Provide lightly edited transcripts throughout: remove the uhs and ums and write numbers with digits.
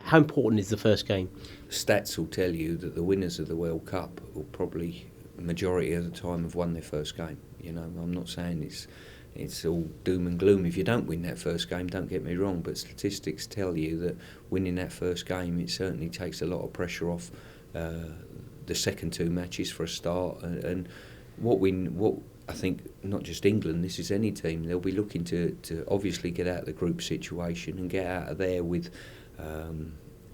How important is the first game? Stats will tell you that the winners of the World Cup will probably, majority of the time, have won their first game. You know, I'm not saying it's all doom and gloom if you don't win that first game, don't get me wrong, but statistics tell you that winning that first game, it certainly takes a lot of pressure off the second two matches for a start. And what I think, not just England, this is any team, they'll be looking to obviously get out of the group situation and get out of there with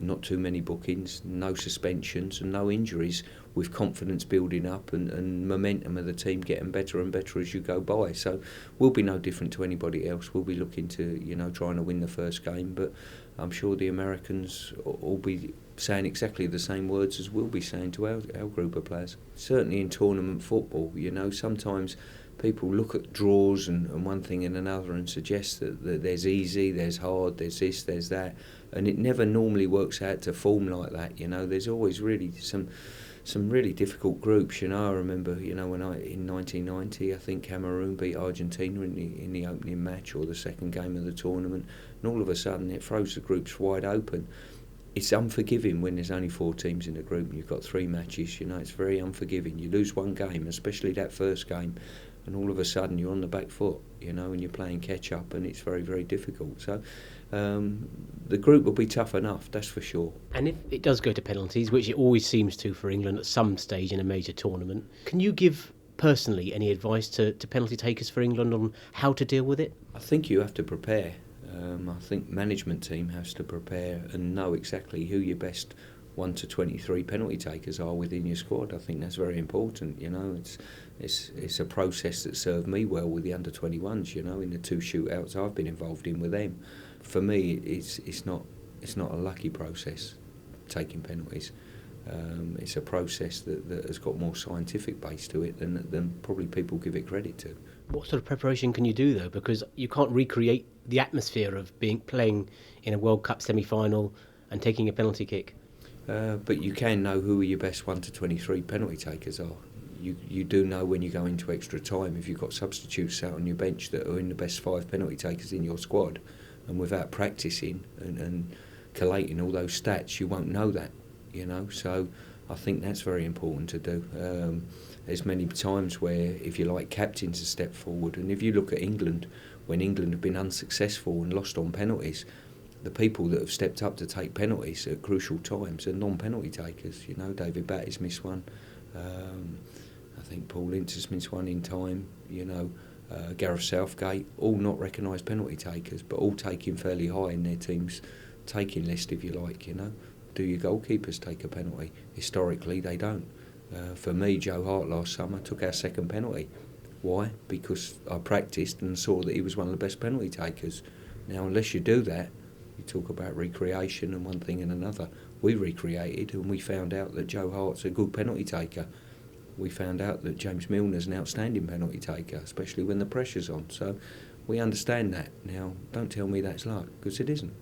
not too many bookings, no suspensions and no injuries, with confidence building up and momentum of the team getting better and better as you go by. So we'll be no different to anybody else. We'll be looking to, trying to win the first game, but I'm sure the Americans will be saying exactly the same words as we'll be saying to our group of players. Certainly in tournament football, sometimes people look at draws and one thing and another and suggest that there's easy, there's hard, there's this, there's that, and it never normally works out to form like that. There's always really some really difficult groups. I remember, when in 1990, I think Cameroon beat Argentina in the opening match or the second game of the tournament, and all of a sudden it throws the groups wide open. It's unforgiving when there's only 4 teams in the group and you've got 3 matches. It's very unforgiving. You lose one game, especially that first game, and all of a sudden you're on the back foot, and you're playing catch up, and it's very, very difficult. So the group will be tough enough, that's for sure. And if it does go to penalties, which it always seems to for England at some stage in a major tournament, can you give personally any advice to penalty takers for England on how to deal with it? I think you have to prepare. I think management team has to prepare and know exactly who your best 1 to 23 penalty takers are within your squad. I think that's very important. It's a process that served me well with the under 21s. In the 2 shootouts I've been involved in with them. For me, it's not a lucky process taking penalties. It's a process that has got more scientific base to it than probably people give it credit to. What sort of preparation can you do though? Because you can't recreate the atmosphere of playing in a World Cup semi-final and taking a penalty kick. But you can know who your best 1 to 23 penalty takers are. You do know when you go into extra time, if you've got substitutes out on your bench that are in the best 5 penalty takers in your squad, and without practising and collating all those stats, you won't know that. So I think that's very important to do. There's many times where, if you like, captains have stepped forward, and if you look at England, when England have been unsuccessful and lost on penalties, the people that have stepped up to take penalties at crucial times are non-penalty takers. David Batty's missed one. I think Paul Ince has missed one in time. Gareth Southgate, all not recognised penalty takers, but all taking fairly high in their team's taking list, if you like. Do your goalkeepers take a penalty? Historically, they don't. For me, Joe Hart last summer took our second penalty. Why? Because I practised and saw that he was one of the best penalty takers. Now, unless you do that, you talk about recreation and one thing and another. We recreated and we found out that Joe Hart's a good penalty taker. We found out that James Milner's an outstanding penalty taker, especially when the pressure's on. So we understand that. Now, don't tell me that's luck, because it isn't.